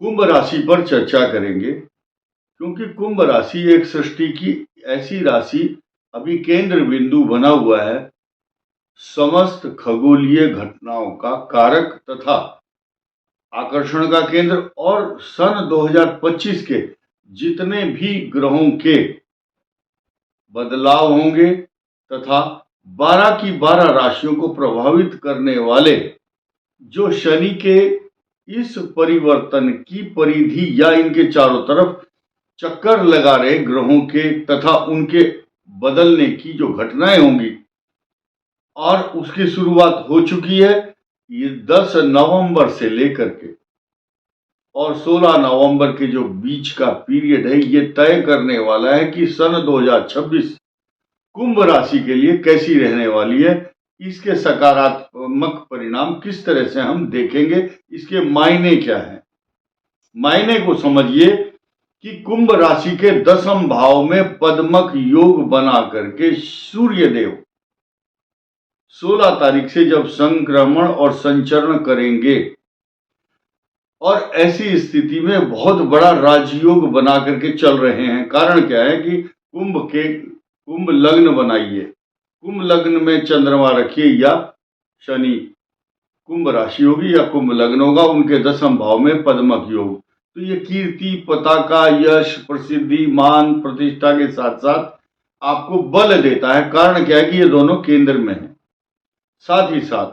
कुंभ राशि पर चर्चा करेंगे, क्योंकि कुंभ राशि एक सृष्टि की ऐसी राशि अभी केंद्र बिंदु बना हुआ है, समस्त खगोलीय घटनाओं का कारक तथा आकर्षण का केंद्र, और सन 2025 के जितने भी ग्रहों के बदलाव होंगे तथा 12 की 12 राशियों को प्रभावित करने वाले जो शनि के इस परिवर्तन की परिधि या इनके चारों तरफ चक्कर लगा रहे ग्रहों के तथा उनके बदलने की जो घटनाएं होंगी, और उसकी शुरुआत हो चुकी है। ये 10 नवंबर से लेकर के और 16 नवंबर के जो बीच का पीरियड है, ये तय करने वाला है कि सन 2026 कुंभ राशि के लिए कैसी रहने वाली है। इसके सकारात्मक परिणाम किस तरह से हम देखेंगे, इसके मायने क्या हैं। मायने को समझिए कि कुंभ राशि के 10वें भाव में पद्मक योग बना करके सूर्य देव 16 तारीख से जब संक्रमण और संचरण करेंगे, और ऐसी स्थिति में बहुत बड़ा राजयोग बना करके चल रहे हैं। कारण क्या है कि कुंभ लग्न बनाइए, कुंभ लग्न में चंद्रमा रखिए या शनि, कुंभ राशि होगी या कुंभ लग्न होगा, उनके 10वें भाव में पद्मक योग। तो ये कीर्ति, पताका, यश, प्रसिद्धि, मान, प्रतिष्ठा के साथ साथ आपको बल देता है। कारण क्या है कि ये दोनों केंद्र में है। साथ ही साथ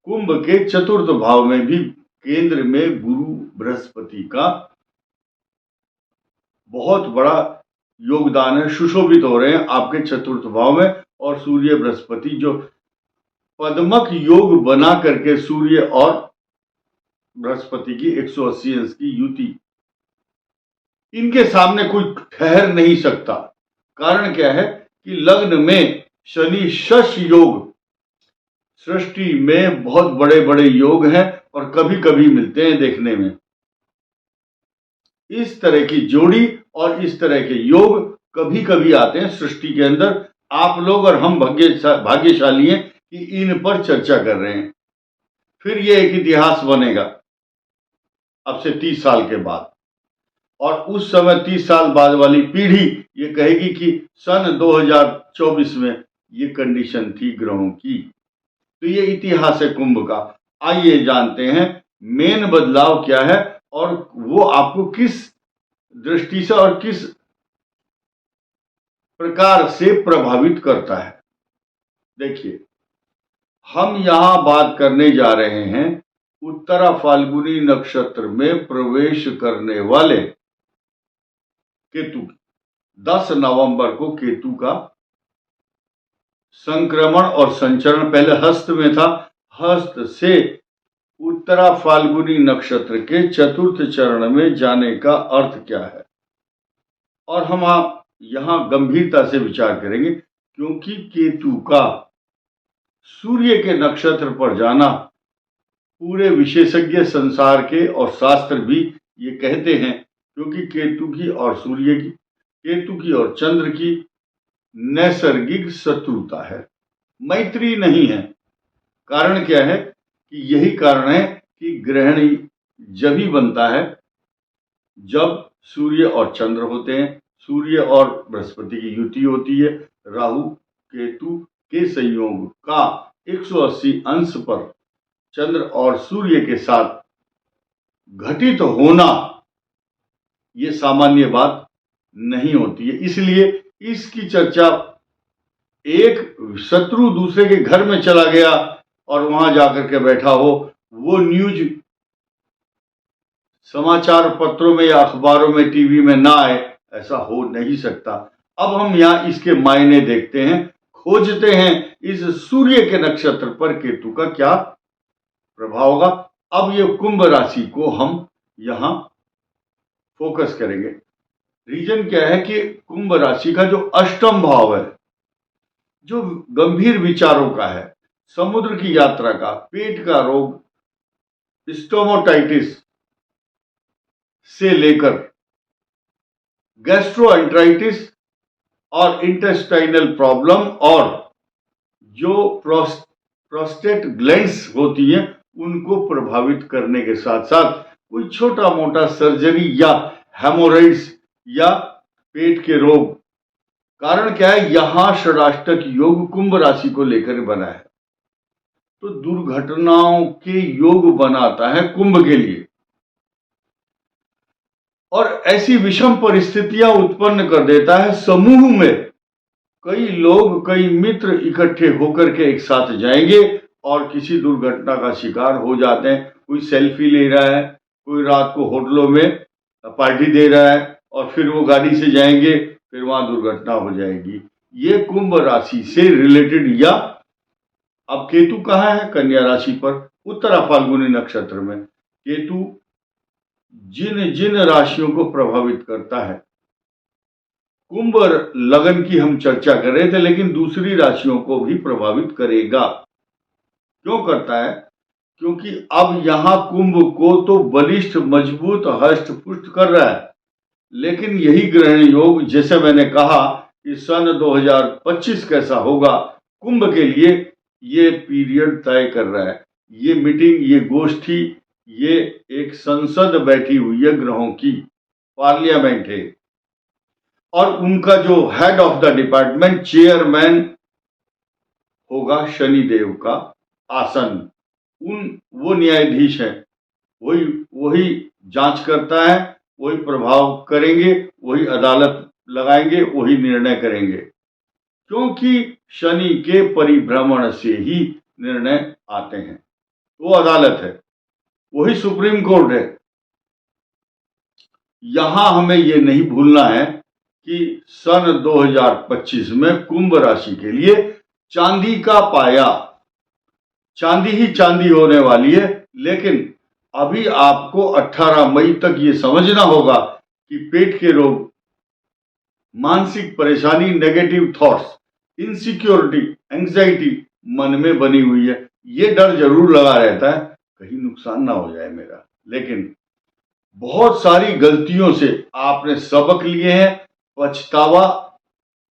कुंभ के 4th भाव में भी केंद्र में गुरु बृहस्पति का बहुत बड़ा योगदान है, सुशोभित हो रहे हैं आपके 4th भाव में। और सूर्य बृहस्पति जो पद्मक योग बना करके सूर्य और बृहस्पति की 180 अंश की युति, इनके सामने कोई ठहर नहीं सकता। कारण क्या है कि लग्न में शनि शश योग, सृष्टि में बहुत बड़े बड़े योग हैं और कभी कभी मिलते हैं देखने में। इस तरह की जोड़ी और इस तरह के योग कभी कभी आते हैं सृष्टि के अंदर। आप लोग और हम भाग्यशाली हैं कि इन पर चर्चा कर रहे हैं। फिर ये एक इतिहास बनेगा अब से 30 साल के बाद, और उस समय 30 साल बाद वाली पीढ़ी ये कहेगी कि सन 2024 में ये कंडीशन थी ग्रहों की। तो ये इतिहास है कुंभ का। आइए जानते हैं मेन बदलाव क्या है और वो आपको किस दृष्टि से और किस प्रकार से प्रभावित करता है। देखिए, हम यहां बात करने जा रहे हैं उत्तरा फाल्गुनी नक्षत्र में प्रवेश करने वाले केतु की। 10 नवंबर को केतु का संक्रमण और संचरण पहले हस्त में था, हस्त से उत्तरा फाल्गुनी नक्षत्र के 4th चरण में जाने का अर्थ क्या है, और हम यहां गंभीरता से विचार करेंगे, क्योंकि केतु का सूर्य के नक्षत्र पर जाना पूरे विशेषज्ञ संसार के और शास्त्र भी ये कहते हैं, क्योंकि केतु की और सूर्य की, केतु की और चंद्र की नैसर्गिक शत्रुता है, मैत्री नहीं है। कारण क्या है कि यही कारण है कि ग्रहण जब ही बनता है जब सूर्य और चंद्र होते हैं, सूर्य और बृहस्पति की युति होती है, राहु केतु के संयोग का 180 अंश पर चंद्र और सूर्य के साथ घटित होना ये सामान्य बात नहीं होती है। इसलिए इसकी चर्चा, एक शत्रु दूसरे के घर में चला गया और वहां जाकर के बैठा हो, वो न्यूज समाचार पत्रों में या अखबारों में, टीवी में ना आए, ऐसा हो नहीं सकता। अब हम यहां इसके मायने देखते हैं, खोजते हैं इस सूर्य के नक्षत्र पर केतु का क्या प्रभाव होगा। अब ये कुंभ राशि को हम यहां फोकस करेंगे। रीजन क्या है कि कुंभ राशि का जो 8वां भाव है, जो गंभीर विचारों का है, समुद्र की यात्रा का, पेट का रोग, स्टोमोटाइटिस से लेकर गैस्ट्रोएंटराइटिस और इंटेस्टाइनल प्रॉब्लम, और जो प्रोस्टेट ग्लैंड्स होती हैं उनको प्रभावित करने के साथ साथ कोई छोटा मोटा सर्जरी या हेमोरेड्स या पेट के रोग। कारण क्या है, यहां षडाष्टक योग कुंभ राशि को लेकर बना है, तो दुर्घटनाओं के योग बनाता है कुंभ के लिए, और ऐसी विषम परिस्थितियां उत्पन्न कर देता है। समूह में कई लोग, कई मित्र इकट्ठे होकर के एक साथ जाएंगे और किसी दुर्घटना का शिकार हो जाते हैं। कोई सेल्फी ले रहा है, कोई रात को होटलों में पार्टी दे रहा है और फिर वो गाड़ी से जाएंगे, फिर वहां दुर्घटना हो जाएगी। ये कुंभ राशि से रिलेटेड। या अब केतु कहाँ है, कन्या राशि पर, उत्तरा फाल्गुनी नक्षत्र में। केतु जिन जिन राशियों को प्रभावित करता है, कुंभ लगन की हम चर्चा कर रहे थे, लेकिन दूसरी राशियों को भी प्रभावित करेगा। क्यों करता है? क्योंकि अब यहां कुंभ को तो बलिष्ठ, मजबूत, हष्ट पुष्ट कर रहा है, लेकिन यही ग्रहण योग, जैसे मैंने कहा कि सन 2025 कैसा होगा कुंभ के लिए, ये पीरियड तय कर रहा है। ये मीटिंग, ये गोष्ठी, ये एक संसद बैठी हुई है ग्रहों की, पार्लियामेंट है, और उनका जो head of the department, chairman होगा शनिदेव का आसन। वो न्यायाधीश है, वही जांच करता है, वही प्रभाव करेंगे, वही अदालत लगाएंगे, वही निर्णय करेंगे, क्योंकि शनि के परिभ्रमण से ही निर्णय आते हैं। वो अदालत है, वही सुप्रीम कोर्ट है। यहां हमें ये नहीं भूलना है कि सन 2025 में कुंभ राशि के लिए चांदी का पाया, चांदी ही चांदी होने वाली है। लेकिन अभी आपको 18 मई तक ये समझना होगा कि पेट के रोग, मानसिक परेशानी, नेगेटिव थॉट्स, इनसिक्योरिटी, एंग्जाइटी मन में बनी हुई है। ये डर जरूर लगा रहता है, कहीं नुकसान ना हो जाए मेरा। लेकिन बहुत सारी गलतियों से आपने सबक लिए हैं, पछतावा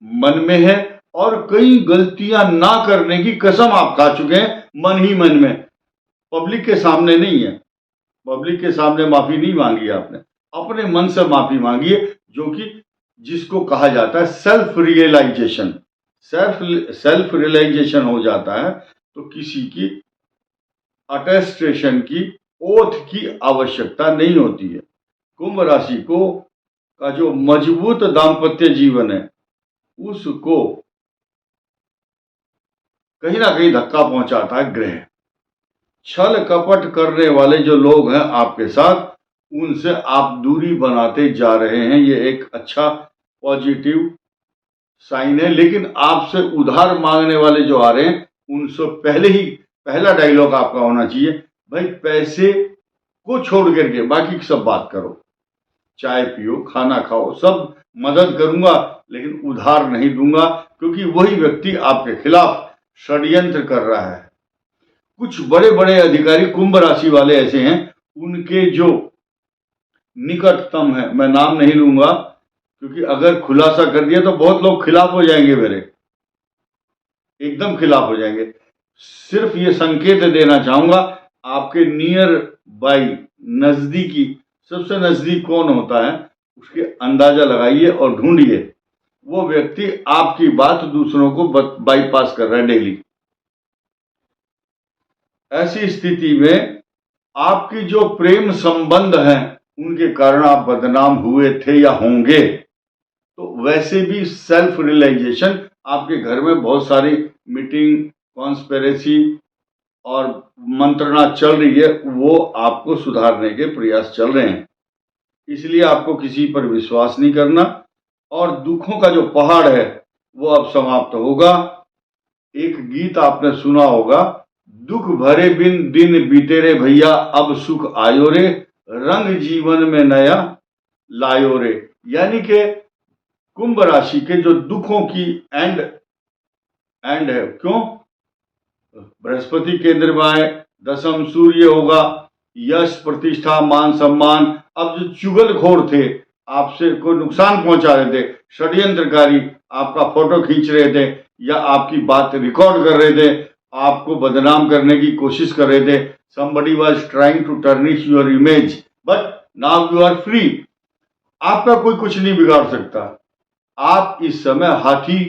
मन में है, और कई गलतियां ना करने की कसम आप खा चुके हैं मन ही मन में। पब्लिक के सामने नहीं है, पब्लिक के सामने माफी नहीं मांगी आपने, अपने मन से माफी मांगी है, जो कि जिसको कहा जाता है सेल्फ रियलाइजेशन। सेल्फ रियलाइजेशन हो जाता है तो किसी की अटेस्टेशन की, ओथ की आवश्यकता नहीं होती है। कुंभ राशि को का जो मजबूत दाम्पत्य जीवन है, उसको कहीं ना कहीं धक्का पहुंचाता है ग्रह। छल कपट करने वाले जो लोग हैं आपके साथ, उनसे आप दूरी बनाते जा रहे हैं। ये एक अच्छा पॉजिटिव साइन है। लेकिन आपसे उधार मांगने वाले जो आ रहे हैं, उनसे पहले ही पहला डायलॉग आपका होना चाहिए, भाई पैसे को छोड़ करके बाकी सब बात करो, चाय पियो, खाना खाओ, सब मदद करूंगा, लेकिन उधार नहीं दूंगा, क्योंकि वही व्यक्ति आपके खिलाफ षड्यंत्र कर रहा है। कुछ बड़े बड़े अधिकारी कुंभ राशि वाले ऐसे हैं, उनके जो निकटतम है, मैं नाम नहीं लूंगा क्योंकि अगर खुलासा कर दिया तो बहुत लोग खिलाफ हो जाएंगे, मेरे एकदम खिलाफ हो जाएंगे। सिर्फ ये संकेत देना चाहूंगा, आपके नियर बाई, नजदीकी, सबसे नजदीक कौन होता है, उसके अंदाजा लगाइए और ढूंढिए। वो व्यक्ति आपकी बात दूसरों को बाईपास कर रहा है डेली। ऐसी स्थिति में आपकी जो प्रेम संबंध हैं, उनके कारण आप बदनाम हुए थे या होंगे। तो वैसे भी सेल्फ रियलाइजेशन, आपके घर में बहुत सारी मीटिंग, कॉन्स्पिरेसी और मंत्रणा चल रही है, वो आपको सुधारने के प्रयास चल रहे हैं। इसलिए आपको किसी पर विश्वास नहीं करना, और दुखों का जो पहाड़ है वो अब समाप्त होगा। एक गीत आपने सुना होगा, दुख भरे बिन दिन बीते रे भैया, अब सुख आयो रे, रंग जीवन में नया लायो रे। यानी कि कुंभ राशि के जो दुखों की एंड है, क्यों? बृहस्पति केंद्र में आए, दशम सूर्य होगा, यश, प्रतिष्ठा, मान सम्मान। अब जो चुगलखोर थे, आपसे कोई नुकसान पहुंचा रहे थे, षड्यंत्रकारी आपका फोटो खींच रहे थे या आपकी बात रिकॉर्ड कर रहे थे, आपको बदनाम करने की कोशिश कर रहे थे, somebody was trying to tarnish your image, but now you are free. आपका कोई कुछ नहीं बिगाड़ सकता। आप इस समय हाथी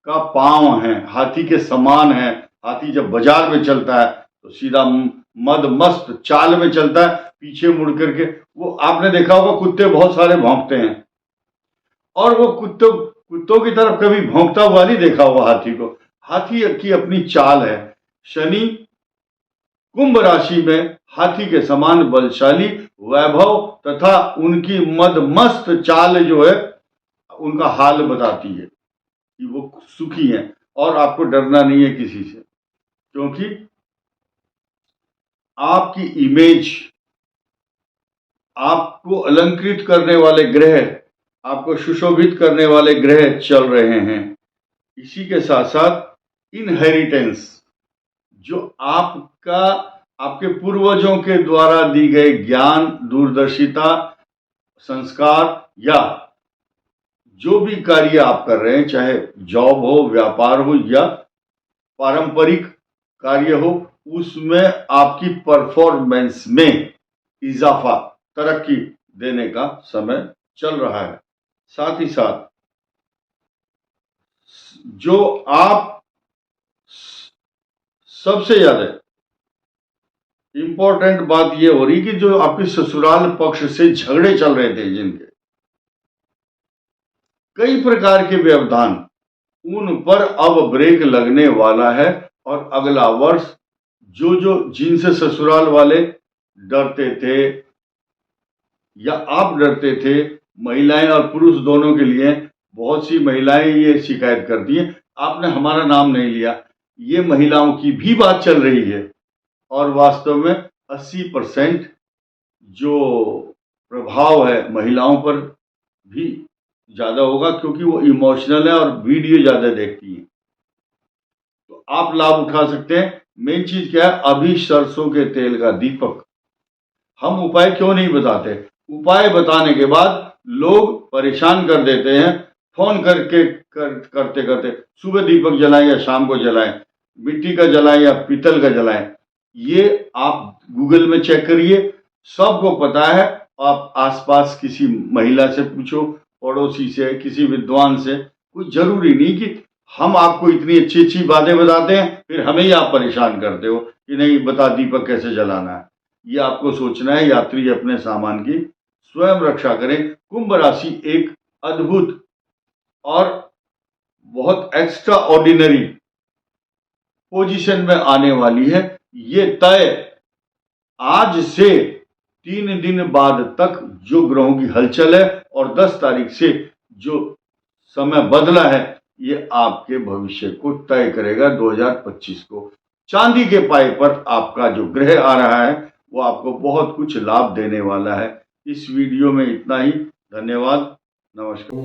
का पांव है, हाथी के समान है। हाथी जब बाजार में चलता है तो सीधा मद मस्त चाल में चलता है, पीछे मुड़ करके। वो आपने देखा होगा, कुत्ते बहुत सारे भौंकते हैं और वो कुत्तों की तरफ कभी भौंकता हुआ नहीं देखा होगा हाथी को। हाथी की अपनी चाल है। शनि कुंभ राशि में हाथी के समान बलशाली, वैभव तथा उनकी मदमस्त चाल जो है उनका हाल बताती है कि वो सुखी हैं और आपको डरना नहीं है किसी से, क्योंकि आपकी इमेज, आपको अलंकृत करने वाले ग्रह, आपको सुशोभित करने वाले ग्रह चल रहे हैं। इसी के साथ साथ इनहेरिटेंस, जो आपका आपके पूर्वजों के द्वारा दी गए ज्ञान, दूरदर्शिता, संस्कार या जो भी कार्य आप कर रहे हैं, चाहे जॉब हो, व्यापार हो या पारंपरिक कार्य हो, उसमें आपकी परफॉर्मेंस में इजाफा, तरक्की देने का समय चल रहा है। साथ ही साथ जो आप सबसे ज्यादा इंपॉर्टेंट बात यह हो रही कि जो आपके ससुराल पक्ष से झगड़े चल रहे थे, जिनके कई प्रकार के व्यवधान, उन पर अब ब्रेक लगने वाला है। और अगला वर्ष जो जिनसे ससुराल वाले डरते थे या आप डरते थे, महिलाएं और पुरुष दोनों के लिए, बहुत सी महिलाएं ये शिकायत करती हैं, आपने हमारा नाम नहीं लिया। ये महिलाओं की भी बात चल रही है और वास्तव में 80% जो प्रभाव है महिलाओं पर भी ज्यादा होगा, क्योंकि वो इमोशनल है और वीडियो ज्यादा देखती हैं। तो आप लाभ उठा सकते हैं। मेन चीज क्या है, अभी सरसों के तेल का दीपक। हम उपाय क्यों नहीं बताते? उपाय बताने के बाद लोग परेशान कर देते हैं, फोन करके करते करते सुबह दीपक जलाएं या शाम को जलाएं, मिट्टी का जलाएं या पीतल का जलाएं। ये आप गूगल में चेक करिए, सबको पता है। आप आसपास किसी महिला से पूछो, पड़ोसी से, किसी विद्वान से। कोई जरूरी नहीं कि हम आपको इतनी अच्छी अच्छी बातें बताते हैं फिर हमें ही आप परेशान करते हो कि नहीं बता दीपक कैसे जलाना है। ये आपको सोचना है। यात्री अपने सामान की स्वयं रक्षा करें। कुंभ राशि एक अद्भुत और बहुत एक्स्ट्रा ऑर्डिनरी पोजीशन में आने वाली है। ये तय आज से 3 दिन बाद तक जो ग्रहों की हलचल है और 10 तारीख से जो समय बदला है, ये आपके भविष्य को तय करेगा। 2025 को चांदी के पाए पर आपका जो ग्रह आ रहा है वो आपको बहुत कुछ लाभ देने वाला है। इस वीडियो में इतना ही। धन्यवाद। नमस्कार।